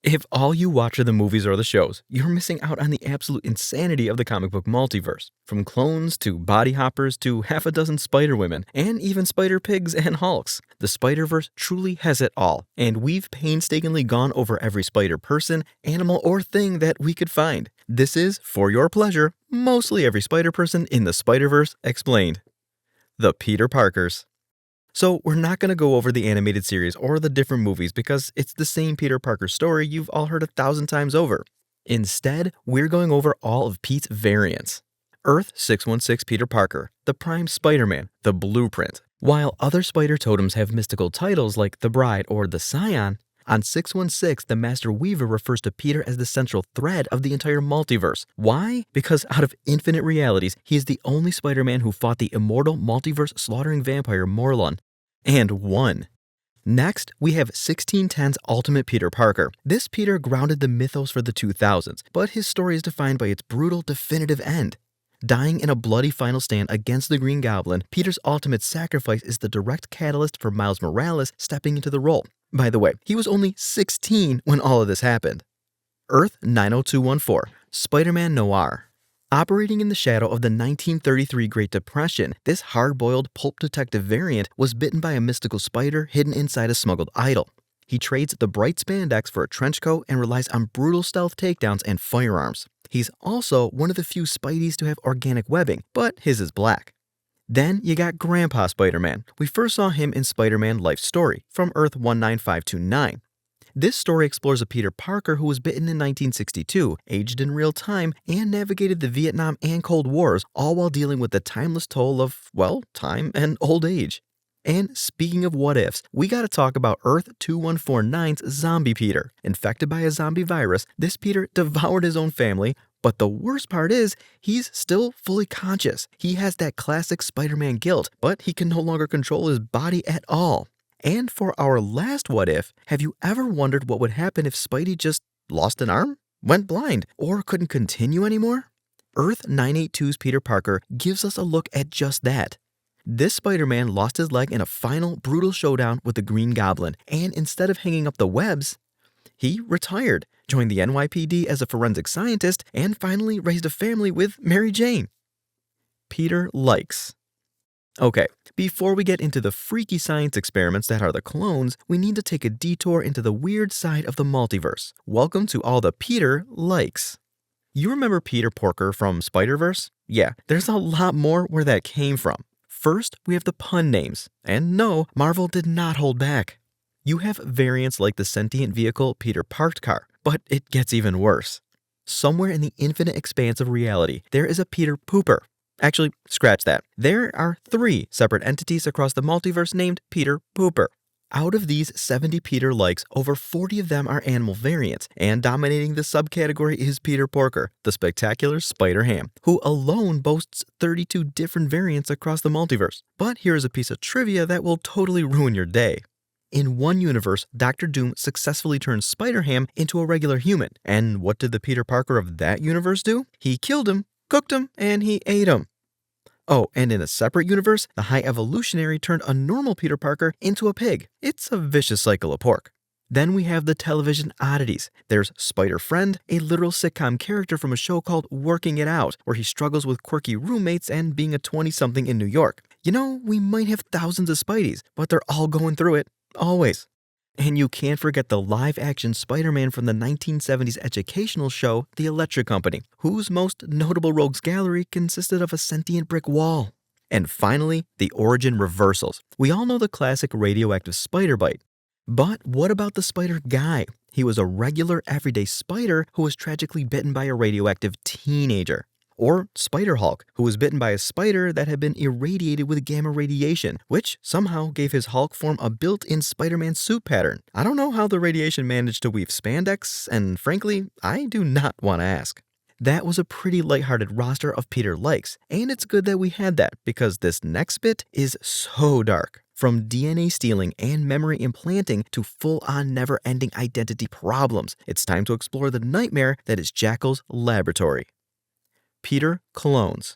If all you watch are the movies or the shows, you're missing out on the absolute insanity of the comic book multiverse. From clones to body hoppers to half a dozen Spider-Women, and even Spider-Pigs and Hulks, the Spider-Verse truly has it all, and we've painstakingly gone over every Spider-Person, animal, or thing that we could find. This is, for your pleasure, mostly every Spider-Person in the Spider-Verse explained. The Peter Parkers. So we're not going to go over the animated series or the different movies because it's the same Peter Parker story you've all heard 1,000 times over. Instead, we're going over all of Pete's variants. Earth 616 Peter Parker, the Prime Spider-Man, the Blueprint. While other spider totems have mystical titles like the Bride or the Scion, on 616, the Master Weaver refers to Peter as the central thread of the entire multiverse. Why? Because out of infinite realities, he is the only Spider-Man who fought the immortal multiverse-slaughtering vampire Morlun, and won. Next, we have 1610's Ultimate Peter Parker. This Peter grounded the mythos for the 2000s, but his story is defined by its brutal, definitive end. Dying in a bloody final stand against the Green Goblin, Peter's ultimate sacrifice is the direct catalyst for Miles Morales stepping into the role. By the way, he was only 16 when all of this happened. Earth 90214, Spider-Man Noir. Operating in the shadow of the 1933 Great Depression, this hard-boiled pulp detective variant was bitten by a mystical spider hidden inside a smuggled idol. He trades the bright spandex for a trench coat and relies on brutal stealth takedowns and firearms. He's also one of the few Spideys to have organic webbing, but his is black. Then you got Grandpa Spider-Man. We first saw him in Spider-Man Life Story from Earth 19529. This story explores a Peter Parker who was bitten in 1962, aged in real time, and navigated the Vietnam and Cold Wars, all while dealing with the timeless toll of, well, time and old age. And speaking of what ifs, we gotta talk about Earth 2149's Zombie Peter. Infected by a zombie virus, this Peter devoured his own family, but the worst part is, he's still fully conscious. He has that classic Spider-Man guilt, but he can no longer control his body at all. And for our last what if, have you ever wondered what would happen if Spidey just lost an arm, went blind, or couldn't continue anymore? Earth 982's Peter Parker gives us a look at just that. This Spider-Man lost his leg in a final, brutal showdown with the Green Goblin, and instead of hanging up the webs, he retired, joined the NYPD as a forensic scientist, and finally raised a family with Mary Jane. Peter likes. Okay, before we get into the freaky science experiments that are the clones, we need to take a detour into the weird side of the multiverse. Welcome to all the Peter likes. You remember Peter Porker from Spider-Verse? Yeah, there's a lot more where that came from. First, we have the pun names. And no, Marvel did not hold back. You have variants like the sentient vehicle Peter Parked Car, but it gets even worse. Somewhere in the infinite expanse of reality, there is a Peter Pooper. Actually, scratch that. There are 3 separate entities across the multiverse named Peter Pooper. Out of these 70 Peter likes, over 40 of them are animal variants, and dominating the subcategory is Peter Porker, the spectacular Spider-Ham, who alone boasts 32 different variants across the multiverse. But here's a piece of trivia that will totally ruin your day. In one universe, Dr. Doom successfully turned Spider-Ham into a regular human. And what did the Peter Parker of that universe do? He killed him, cooked him, and he ate him. Oh, and in a separate universe, the High Evolutionary turned a normal Peter Parker into a pig. It's a vicious cycle of pork. Then we have the television oddities. There's Spider-Friend, a literal sitcom character from a show called Working It Out, where he struggles with quirky roommates and being a 20-something in New York. You know, we might have thousands of Spideys, but they're all going through it. Always. And you can't forget the live-action Spider-Man from the 1970s educational show, The Electric Company, whose most notable rogues gallery consisted of a sentient brick wall. And finally, the origin reversals. We all know the classic radioactive spider bite. But what about the spider guy? He was a regular, everyday spider who was tragically bitten by a radioactive teenager. Or Spider-Hulk, who was bitten by a spider that had been irradiated with gamma radiation, which somehow gave his Hulk form a built-in Spider-Man suit pattern. I don't know how the radiation managed to weave spandex, and frankly, I do not want to ask. That was a pretty lighthearted roster of Peter likes, and it's good that we had that, because this next bit is so dark. From DNA stealing and memory implanting to full-on never-ending identity problems, it's time to explore the nightmare that is Jackal's laboratory. Peter clones.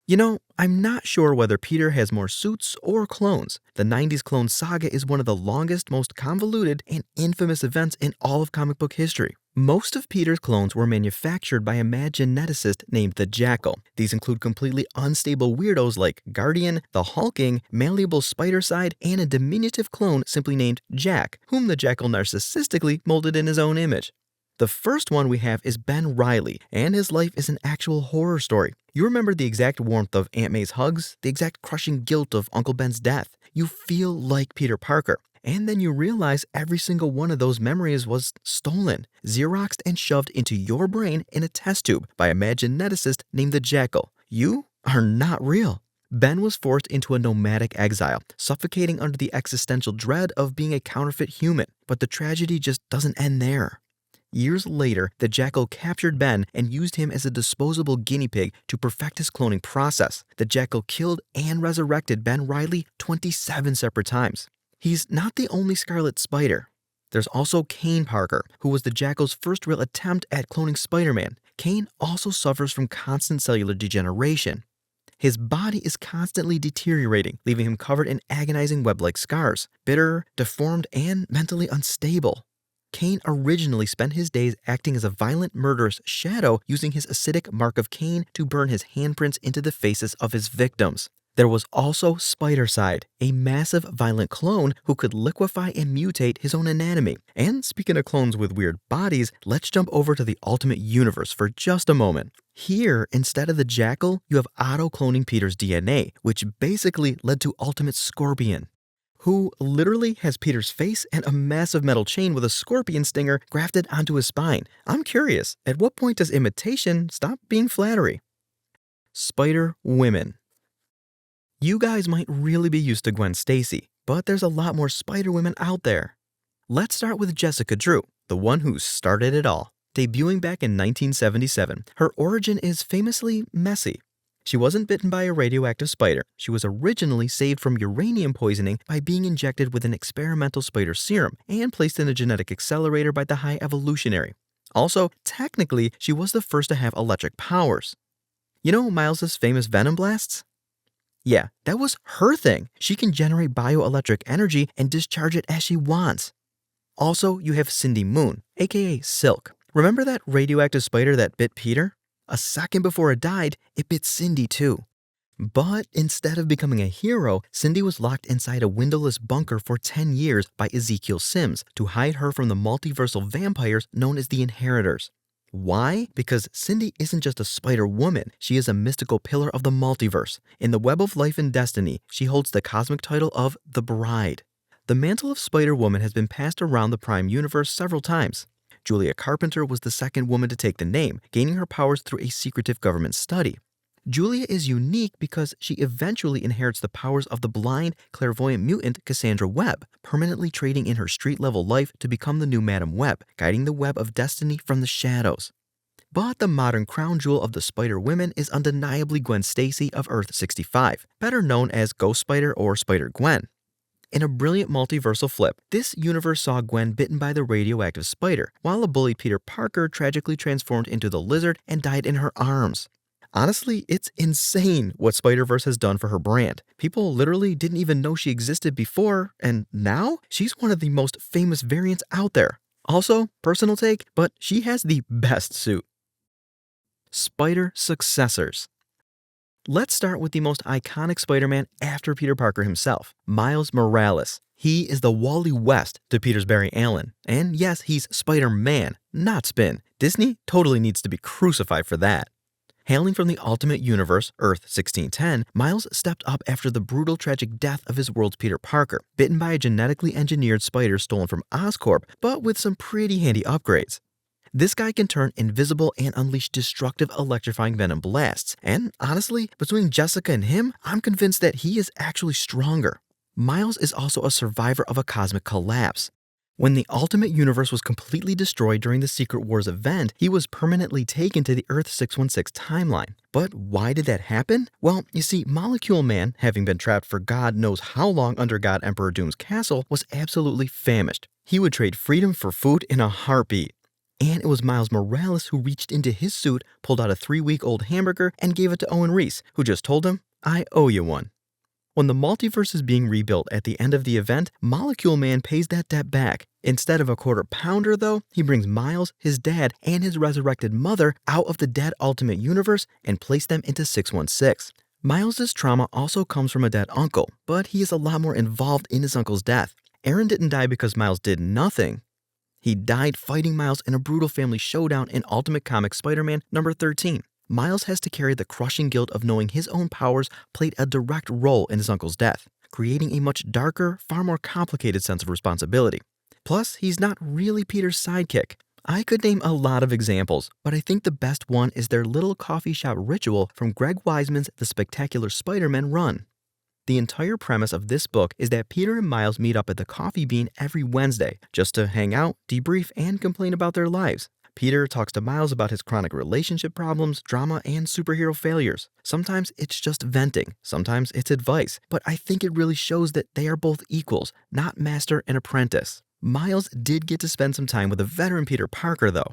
You know, I'm not sure whether Peter has more suits or clones. The 90s Clone Saga is one of the longest, most convoluted, and infamous events in all of comic book history. Most of Peter's clones were manufactured by a mad geneticist named the Jackal. These include completely unstable weirdos like Guardian, the Hulking, malleable Spider-Side, and a diminutive clone simply named Jack, whom the Jackal narcissistically molded in his own image. The first one we have is Ben Reilly, and his life is an actual horror story. You remember the exact warmth of Aunt May's hugs, the exact crushing guilt of Uncle Ben's death. You feel like Peter Parker. And then you realize every single one of those memories was stolen, Xeroxed and shoved into your brain in a test tube by a mad geneticist named the Jackal. You are not real. Ben was forced into a nomadic exile, suffocating under the existential dread of being a counterfeit human. But the tragedy just doesn't end there. Years later, the Jackal captured Ben and used him as a disposable guinea pig to perfect his cloning process. The Jackal killed and resurrected Ben Reilly 27 separate times. He's not the only Scarlet Spider. There's also Kaine Parker, who was the Jackal's first real attempt at cloning Spider-Man. Kaine also suffers from constant cellular degeneration. His body is constantly deteriorating, leaving him covered in agonizing web-like scars, bitter, deformed, and mentally unstable. Kaine originally spent his days acting as a violent, murderous shadow, using his acidic mark of Kaine to burn his handprints into the faces of his victims. There was also Spider-Side, a massive, violent clone who could liquefy and mutate his own anatomy. And speaking of clones with weird bodies, let's jump over to the Ultimate Universe for just a moment. Here, instead of the Jackal, you have auto-cloning Peter's DNA, which basically led to Ultimate Scorpion, who literally has Peter's face and a massive metal chain with a scorpion stinger grafted onto his spine. I'm curious, at what point does imitation stop being flattery? Spider-Women. You guys might really be used to Gwen Stacy, but there's a lot more Spider-Women out there. Let's start with Jessica Drew, the one who started it all. Debuting back in 1977, her origin is famously messy. She wasn't bitten by a radioactive spider. She was originally saved from uranium poisoning by being injected with an experimental spider serum and placed in a genetic accelerator by the High Evolutionary. Also, technically, she was the first to have electric powers. You know Miles' famous venom blasts? Yeah, that was her thing. She can generate bioelectric energy and discharge it as she wants. Also, you have Cindy Moon, aka Silk. Remember that radioactive spider that bit Peter? A second before it died, it bit Cindy too. But instead of becoming a hero, Cindy was locked inside a windowless bunker for 10 years by Ezekiel Sims to hide her from the multiversal vampires known as the Inheritors. Why? Because Cindy isn't just a Spider-Woman, she is a mystical pillar of the multiverse. In the web of life and destiny, she holds the cosmic title of the Bride. The mantle of Spider-Woman has been passed around the Prime Universe several times. Julia Carpenter was the second woman to take the name, gaining her powers through a secretive government study. Julia is unique because she eventually inherits the powers of the blind, clairvoyant mutant Cassandra Webb, permanently trading in her street-level life to become the new Madam Web, guiding the web of destiny from the shadows. But the modern crown jewel of the Spider-Women is undeniably Gwen Stacy of Earth-65, better known as Ghost Spider or Spider-Gwen. In a brilliant multiversal flip, this universe saw Gwen bitten by the radioactive spider, while a bully Peter Parker tragically transformed into the lizard and died in her arms. Honestly, it's insane what Spider-Verse has done for her brand. People literally didn't even know she existed before, and now she's one of the most famous variants out there. Also, personal take, but she has the best suit. Spider Successors. Let's start with the most iconic Spider-Man after Peter Parker himself, Miles Morales. He is the Wally West to Peter's Barry Allen. And yes, he's Spider-Man, not Spin. Disney totally needs to be crucified for that. Hailing from the Ultimate Universe, Earth 1610, Miles stepped up after the brutal tragic death of his world's Peter Parker, bitten by a genetically engineered spider stolen from Oscorp, but with some pretty handy upgrades. This guy can turn invisible and unleash destructive electrifying venom blasts, and honestly, between Jessica and him, I'm convinced that he is actually stronger. Miles is also a survivor of a cosmic collapse. When the Ultimate Universe was completely destroyed during the Secret Wars event, he was permanently taken to the Earth 616 timeline. But why did that happen? Well, you see, Molecule Man, having been trapped for God knows how long under God Emperor Doom's castle, was absolutely famished. He would trade freedom for food in a heartbeat. And it was Miles Morales who reached into his suit, pulled out a 3-week-old hamburger, and gave it to Owen Reese, who just told him, "I owe you one." When the multiverse is being rebuilt at the end of the event, Molecule Man pays that debt back. Instead of a quarter-pounder, though, he brings Miles, his dad, and his resurrected mother out of the dead Ultimate Universe and place them into 616. Miles' trauma also comes from a dead uncle, but he is a lot more involved in his uncle's death. Aaron didn't die because Miles did nothing. He died fighting Miles in a brutal family showdown in Ultimate Comics Spider-Man number 13. Miles has to carry the crushing guilt of knowing his own powers played a direct role in his uncle's death, creating a much darker, far more complicated sense of responsibility. Plus, he's not really Peter's sidekick. I could name a lot of examples, but I think the best one is their little coffee shop ritual from Greg Weisman's The Spectacular Spider-Man run. The entire premise of this book is that Peter and Miles meet up at the Coffee Bean every Wednesday just to hang out, debrief, and complain about their lives. Peter talks to Miles about his chronic relationship problems, drama, and superhero failures. Sometimes it's just venting, sometimes it's advice, but I think it really shows that they are both equals, not master and apprentice. Miles did get to spend some time with a veteran Peter Parker, though.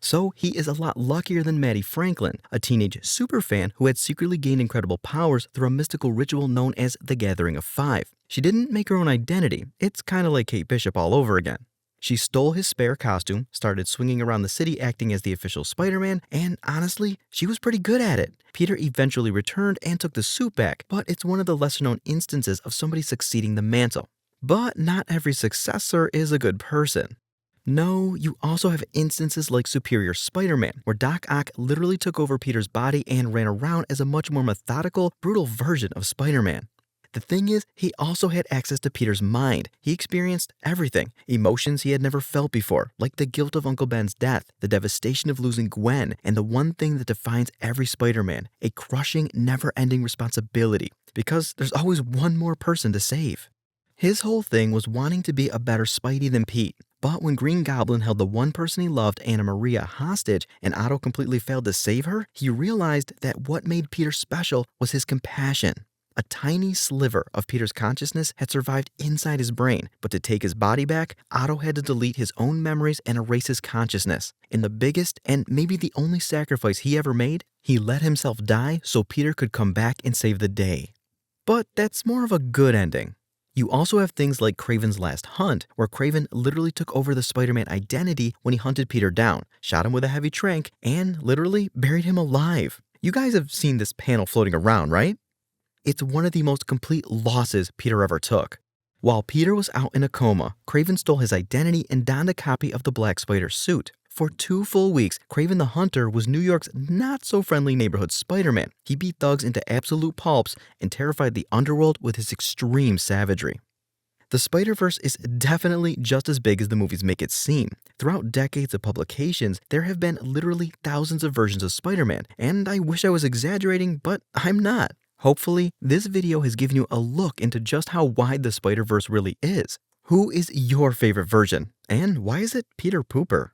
So he is a lot luckier than Maddie Franklin, a teenage superfan who had secretly gained incredible powers through a mystical ritual known as the Gathering of Five. She didn't make her own identity. It's kind of like Kate Bishop all over again. She stole his spare costume, started swinging around the city acting as the official Spider-Man, and honestly, she was pretty good at it. Peter eventually returned and took the suit back, but it's one of the lesser-known instances of somebody succeeding the mantle. But not every successor is a good person. No, you also have instances like Superior Spider-Man, where Doc Ock literally took over Peter's body and ran around as a much more methodical, brutal version of Spider-Man. The thing is, he also had access to Peter's mind. He experienced everything, emotions he had never felt before, like the guilt of Uncle Ben's death, the devastation of losing Gwen, and the one thing that defines every Spider-Man, a crushing, never-ending responsibility, because there's always one more person to save. His whole thing was wanting to be a better Spidey than Pete. But when Green Goblin held the one person he loved, Anna Maria, hostage, and Otto completely failed to save her, he realized that what made Peter special was his compassion. A tiny sliver of Peter's consciousness had survived inside his brain, but to take his body back, Otto had to delete his own memories and erase his consciousness. In the biggest and maybe the only sacrifice he ever made, he let himself die so Peter could come back and save the day. But that's more of a good ending. You also have things like Kraven's Last Hunt, where Kraven literally took over the Spider-Man identity when he hunted Peter down, shot him with a heavy tranq, and literally buried him alive. You guys have seen this panel floating around, right? It's one of the most complete losses Peter ever took. While Peter was out in a coma, Kraven stole his identity and donned a copy of the Black Spider suit. For 2 full weeks, Kraven the Hunter was New York's not-so-friendly neighborhood Spider-Man. He beat thugs into absolute pulps and terrified the underworld with his extreme savagery. The Spider-Verse is definitely just as big as the movies make it seem. Throughout decades of publications, there have been literally thousands of versions of Spider-Man, and I wish I was exaggerating, but I'm not. Hopefully, this video has given you a look into just how wide the Spider-Verse really is. Who is your favorite version, and why is it Peter Pooper?